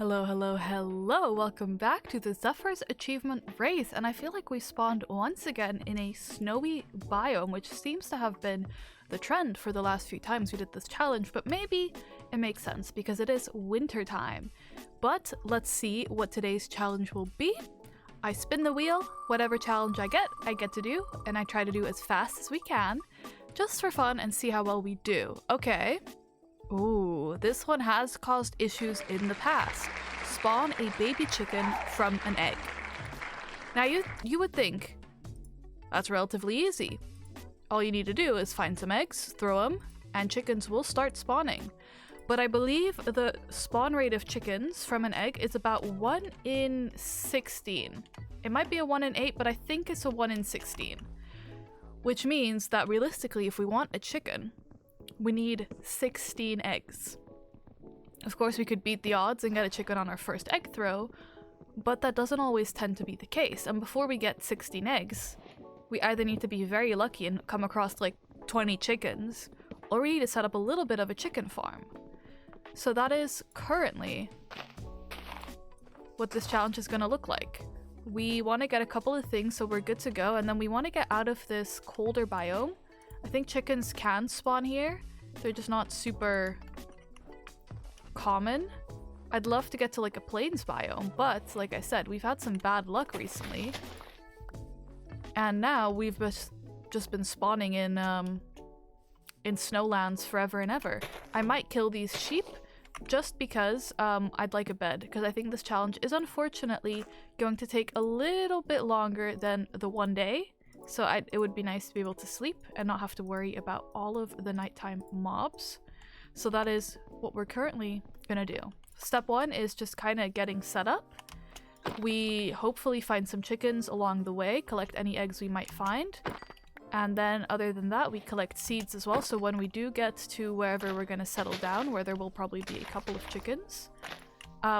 Hello, hello, hello! Welcome back to the Zephyrs Achievement Race, and I feel like we spawned once again in a snowy biome, which seems to have been the trend for the last few times we did this challenge, but maybe it makes sense because it is winter time. But let's see what today's challenge will be. I spin the wheel, whatever challenge I get to do, and I try to do as fast as we can, just for fun and see how well we do. Okay. Ooh, this one has caused issues in the past. Spawn a baby chicken from an egg. Now you would think that's relatively easy. All you need to do is find some eggs, throw them, and chickens will start spawning. But I believe the spawn rate of chickens from an egg is about 1 in 16. It might be a 1 in 8, but I think it's a 1 in 16. Which means that realistically, if we want a chicken, we need 16 eggs. Of course, we could beat the odds and get a chicken on our first egg throw, but that doesn't always tend to be the case. And before we get 16 eggs, we either need to be very lucky and come across like 20 chickens, or we need to set up a little bit of a chicken farm. So that is currently what this challenge is going to look like. We want to get a couple of things so we're good to go, and then we want to get out of this colder biome. I think chickens can spawn here. They're just not super common. I'd love to get to like a plains biome, but like I said, we've had some bad luck recently. And now we've just been spawning in snowlands forever and ever. I might kill these sheep just because I'd like a bed, because I think this challenge is unfortunately going to take a little bit longer than the 1 day. So it would be nice to be able to sleep and not have to worry about all of the nighttime mobs. So that is what we're currently gonna do. Step 1 is just kind of getting set up. We hopefully find some chickens along the way, collect any eggs we might find. And then other than that, we collect seeds as well. So when we do get to wherever we're gonna settle down, where there will probably be a couple of chickens,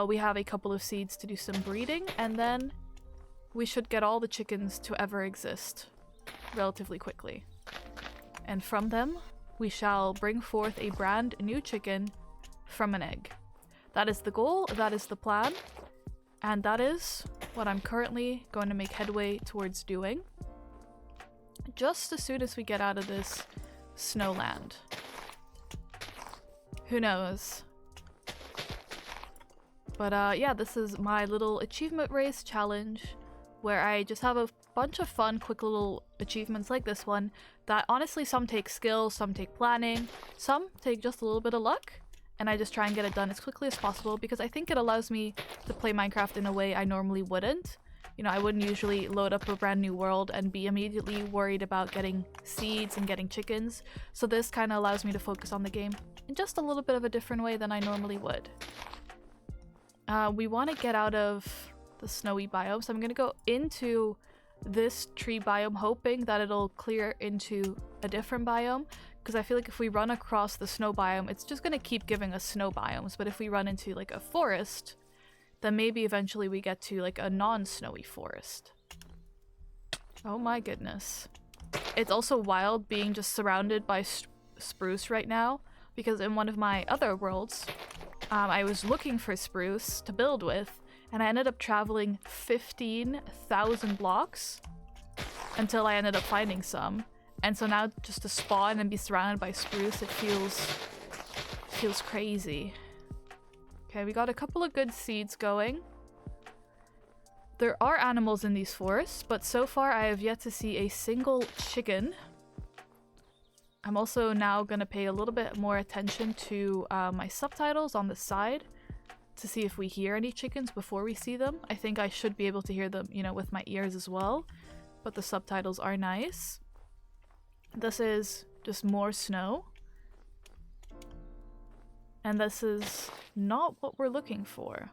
we have a couple of seeds to do some breeding, and then we should get all the chickens to ever exist relatively quickly. And from them, we shall bring forth a brand new chicken from an egg. That is the goal, that is the plan, and that is what I'm currently going to make headway towards doing. Just as soon as we get out of this snowland. Who knows? But yeah, this is my little achievement race challenge, where I just have a bunch of fun, quick little achievements like this one that honestly some take skill, some take planning, some take just a little bit of luck, and I just try and get it done as quickly as possible because I think it allows me to play Minecraft in a way I normally wouldn't. You know, I wouldn't usually load up a brand new world and be immediately worried about getting seeds and getting chickens, so this kind of allows me to focus on the game in just a little bit of a different way than I normally would. We want to get out of the snowy biome, so I'm gonna go into this tree biome hoping that it'll clear into a different biome, because I feel like if we run across the snow biome, it's just gonna keep giving us snow biomes. But if we run into like a forest, then maybe eventually we get to like a non-snowy forest. Oh my goodness. It's also wild being just surrounded by spruce right now, because in one of my other worlds, I was looking for spruce to build with, and I ended up traveling 15,000 blocks until I ended up finding some. And so now just to spawn and be surrounded by spruce, it feels crazy. Okay, we got a couple of good seeds going. There are animals in these forests, but so far I have yet to see a single chicken. I'm also now gonna pay a little bit more attention to my subtitles on the side to see if we hear any chickens before we see them. I think I should be able to hear them, you know, with my ears as well, but the subtitles are nice. This is just more snow. And this is not what we're looking for.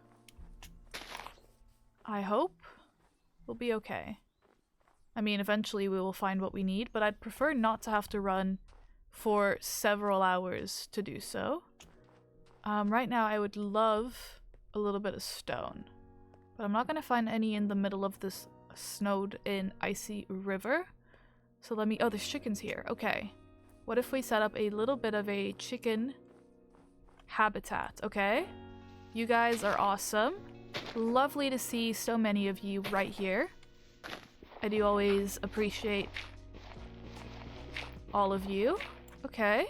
I hope we'll be okay. I mean, eventually we will find what we need, but I'd prefer not to have to run for several hours to do so. Right now I would love a little bit of stone, but I'm not going to find any in the middle of this snowed in icy river. So let me— oh, there's chickens here. Okay. What if we set up a little bit of a chicken habitat? Okay. You guys are awesome. Lovely to see so many of you right here. I do always appreciate all of you. Okay.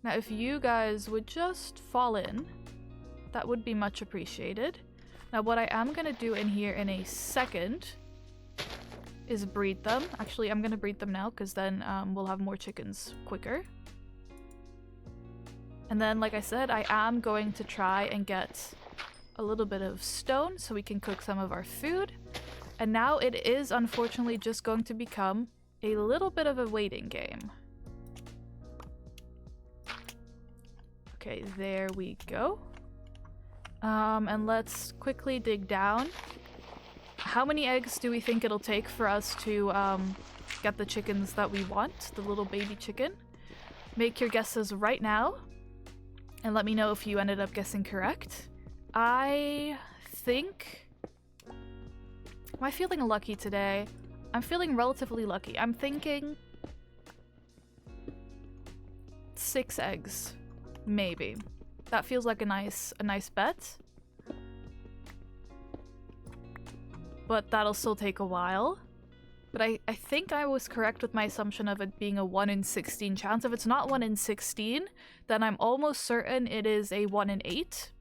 Now if you guys would just fall in, that would be much appreciated. Now what I am gonna do in here in a second is breed them. Actually, I'm gonna breed them now because then we'll have more chickens quicker. And then, like I said, I am going to try and get a little bit of stone so we can cook some of our food. And now it is unfortunately just going to become a little bit of a waiting game. Okay, there we go. And let's quickly dig down. How many eggs do we think it'll take for us to get the chickens that we want? The little baby chicken? Make your guesses right now. And let me know if you ended up guessing correct. I think... Am I feeling lucky today? I'm feeling relatively lucky. I'm thinking... 6 eggs. Maybe. That feels like a nice bet. But that'll still take a while. But I think I was correct with my assumption of it being a 1 in 16 chance. If it's not 1 in 16, then I'm almost certain it is a 1 in 8.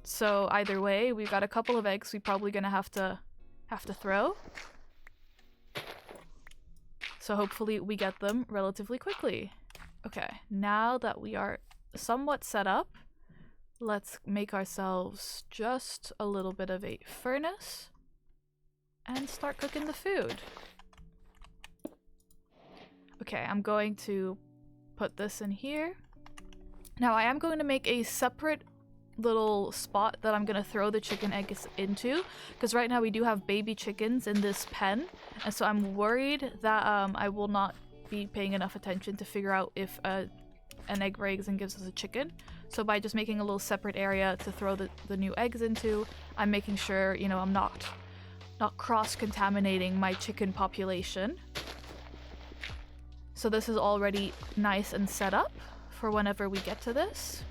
So either way, we've got a couple of eggs we're probably gonna have to throw. So hopefully we get them relatively quickly. Okay, now that we are somewhat set up, let's make ourselves just a little bit of a furnace. And start cooking the food. Okay, I'm going to put this in here. Now I am going to make a separate little spot that I'm going to throw the chicken eggs into, because right now we do have baby chickens in this pen, and so I'm worried that I will not be paying enough attention to figure out if an egg breaks and gives us a chicken. So by just making a little separate area to throw the new eggs into, I'm making sure, you know, I'm not cross-contaminating my chicken population. So this is already nice and set up for whenever we get to this.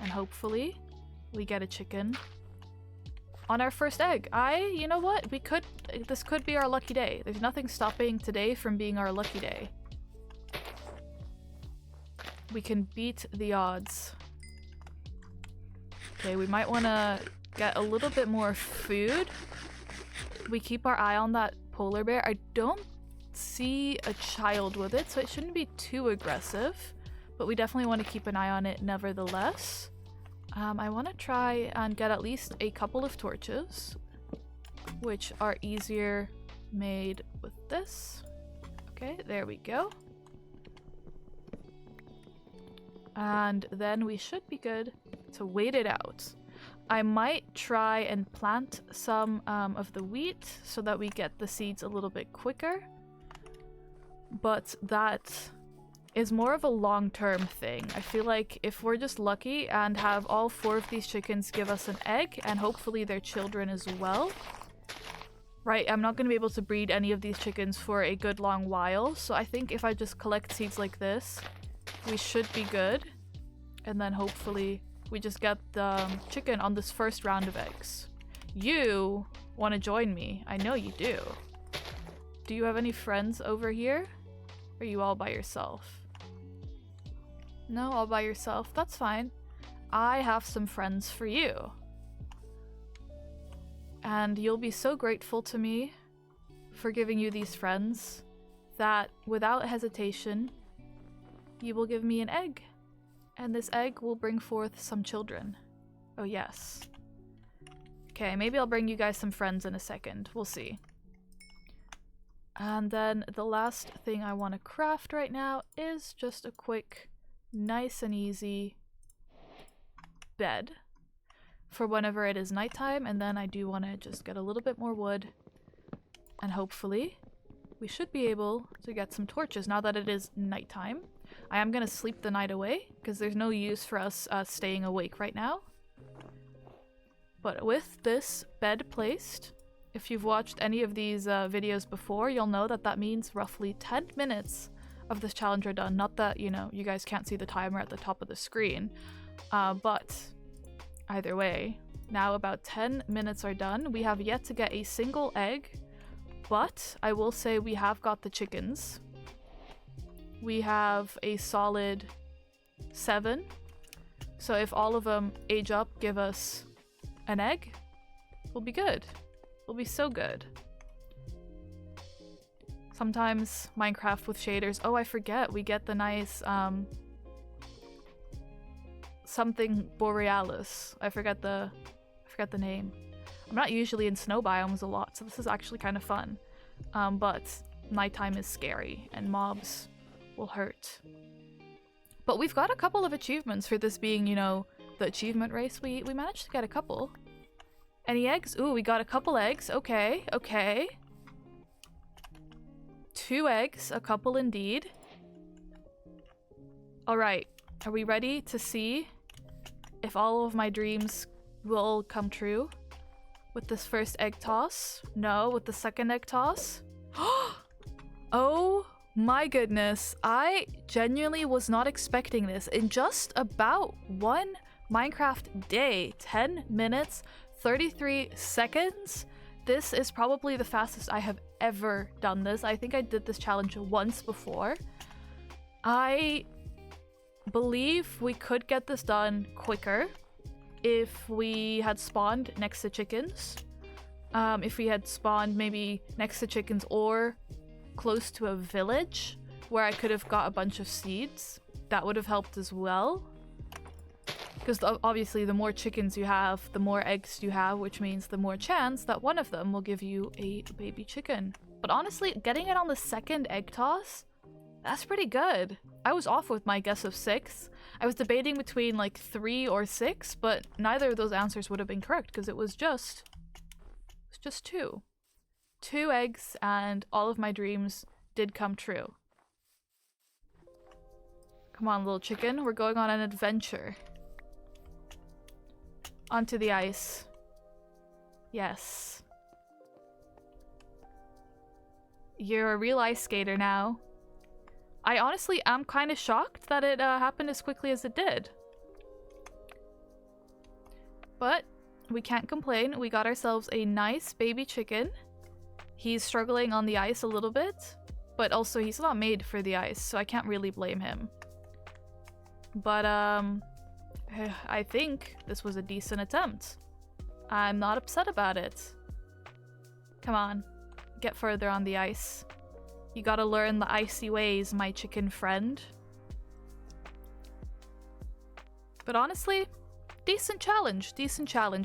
And hopefully we get a chicken on our first egg. You know what? This could be our lucky day. There's nothing stopping today from being our lucky day. We can beat the odds. Okay, we might want to get a little bit more food. We keep our eye on that polar bear. I don't see a child with it, so it shouldn't be too aggressive, but we definitely want to keep an eye on it nevertheless. I want to try and get at least a couple of torches, which are easier made with this. Okay, there we go. And then we should be good to wait it out. I might try and plant some of the wheat so that we get the seeds a little bit quicker. But that is more of a long-term thing. I feel like if we're just lucky and have all 4 of these chickens give us an egg, and hopefully their children as well. Right, I'm not going to be able to breed any of these chickens for a good long while, so I think if I just collect seeds like this, we should be good. And then hopefully we just get the chicken on this first round of eggs. You want to join me? I know you do. Do you have any friends over here? Or are you all by yourself? No, all by yourself. That's fine. I have some friends for you. And you'll be so grateful to me for giving you these friends that without hesitation, you will give me an egg. And this egg will bring forth some children. Oh yes. Okay, maybe I'll bring you guys some friends in a second. We'll see. And then the last thing I want to craft right now is just a quick, nice and easy bed for whenever it is nighttime. And then I do want to just get a little bit more wood. And hopefully we should be able to get some torches now that it is nighttime. I am going to sleep the night away because there's no use for us staying awake right now. But with this bed placed, if you've watched any of these videos before, you'll know that that means roughly 10 minutes of this challenge are done. Not that, you know, you guys can't see the timer at the top of the screen, but either way, now about 10 minutes are done. We have yet to get a single egg, but I will say we have got the chickens. We have a solid 7. So if all of them age up, give us an egg, we'll be good. We'll be so good. Sometimes Minecraft with shaders. Oh, I forget. We get the nice something borealis. I forget the name. I'm not usually in snow biomes a lot, so this is actually kind of fun. But nighttime is scary and mobs will hurt. But we've got a couple of achievements for this being, you know, the achievement race. We managed to get a couple. Any eggs? Ooh, we got a couple eggs. Okay, okay. 2 eggs, a couple indeed. Alright, are we ready to see if all of my dreams will come true with this first egg toss? No, with the second egg toss? Oh my goodness, I genuinely was not expecting this. In just about one Minecraft day, 10 minutes, 33 seconds, this is probably the fastest I have ever done this. I think I did this challenge once before. I believe we could get this done quicker if we had spawned next to chickens. If we had spawned maybe next to chickens or close to a village where I could have got a bunch of seeds, that would have helped as well. Because obviously the more chickens you have, the more eggs you have, which means the more chance that one of them will give you a baby chicken. But honestly, getting it on the second egg toss, that's pretty good. I was off with my guess of 6. I was debating between like 3 or 6, but neither of those answers would have been correct because it was just 2. 2 eggs and all of my dreams did come true. Come on, little chicken, we're going on an adventure. Onto the ice. Yes. You're a real ice skater now. I honestly am kind of shocked that it happened as quickly as it did. But we can't complain. We got ourselves a nice baby chicken. He's struggling on the ice a little bit, but also he's not made for the ice, so I can't really blame him. But I think this was a decent attempt. I'm not upset about it. Come on, get further on the ice. You gotta learn the icy ways, my chicken friend. But honestly, decent challenge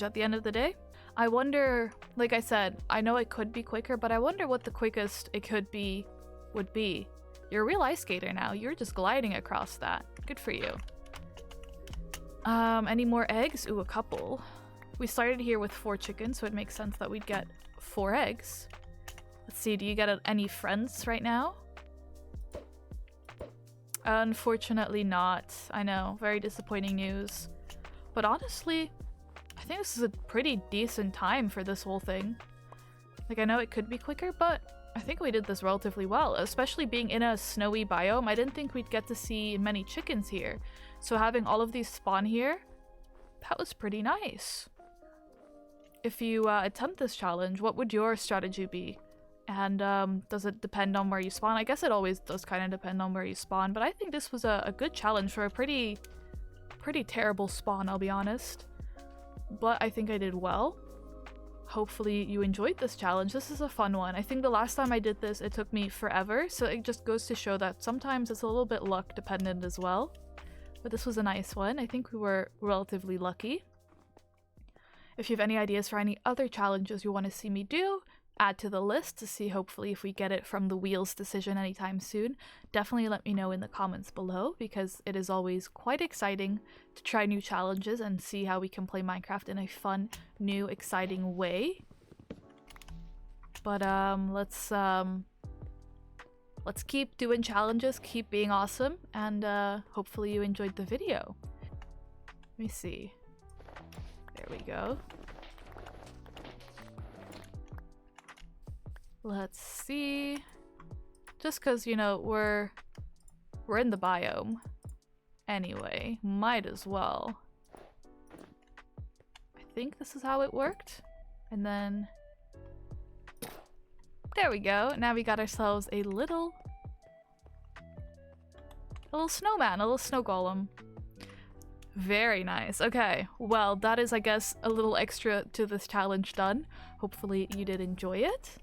at the end of the day. I wonder, like I said, I know it could be quicker, but I wonder what the quickest it could be would be. You're a real ice skater now. You're just gliding across that. Good for you. Any more eggs? Ooh, a couple. We started here with 4 chickens, so it makes sense that we'd get 4 eggs. Let's see, do you get any friends right now? Unfortunately not. I know, very disappointing news. But honestly, I think this is a pretty decent time for this whole thing. Like, I know it could be quicker, but I think we did this relatively well, especially being in a snowy biome. I didn't think we'd get to see many chickens here. So having all of these spawn here, that was pretty nice. If you attempt this challenge, what would your strategy be? And does it depend on where you spawn? I guess it always does kind of depend on where you spawn, but I think this was a good challenge for a pretty terrible spawn, I'll be honest. But I think I did well. Hopefully you enjoyed this challenge. This is a fun one. I think the last time I did this, it took me forever, so it just goes to show that sometimes it's a little bit luck dependent as well. But this was a nice one. I think we were relatively lucky. If you have any ideas for any other challenges you want to see me do, add to the list to see hopefully if we get it from the Wheels decision anytime soon. Definitely let me know in the comments below, because it is always quite exciting to try new challenges and see how we can play Minecraft in a fun, new, exciting way. But let's keep doing challenges, keep being awesome, and hopefully you enjoyed the video. Let me see. There we go. Let's see. Just because, you know, we're We're in the biome. Anyway, might as well. I think this is how it worked. And then... there we go. Now we got ourselves a little snowman, a little snow golem. Very nice. Okay, well, that is, I guess, a little extra to this challenge done. Hopefully you did enjoy it.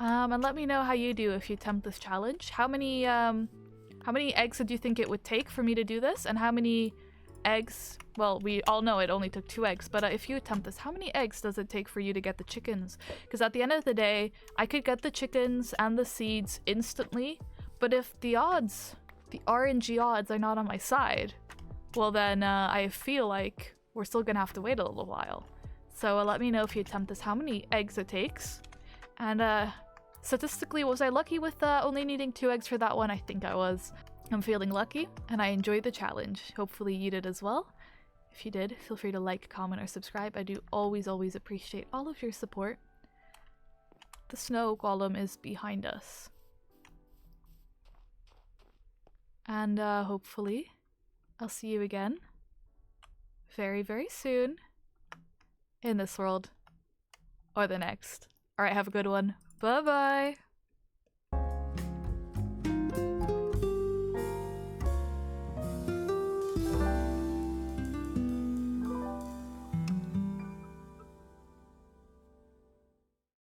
And let me know how you do if you attempt this challenge. How many eggs did you think it would take for me to do this? And how many eggs... well, we all know it only took 2 eggs, but if you attempt this, how many eggs does it take for you to get the chickens? Because at the end of the day, I could get the chickens and the seeds instantly, but if the odds, the RNG odds are not on my side, well then I feel like we're still gonna have to wait a little while. So let me know if you attempt this, how many eggs it takes. And statistically, was I lucky with only needing 2 eggs for that one? I think I was. I'm feeling lucky, and I enjoyed the challenge. Hopefully you did as well. If you did, feel free to like, comment, or subscribe. I do always appreciate all of your support. The snow golem is behind us. And hopefully I'll see you again very, very soon in this world or the next. Alright, have a good one. Bye-bye!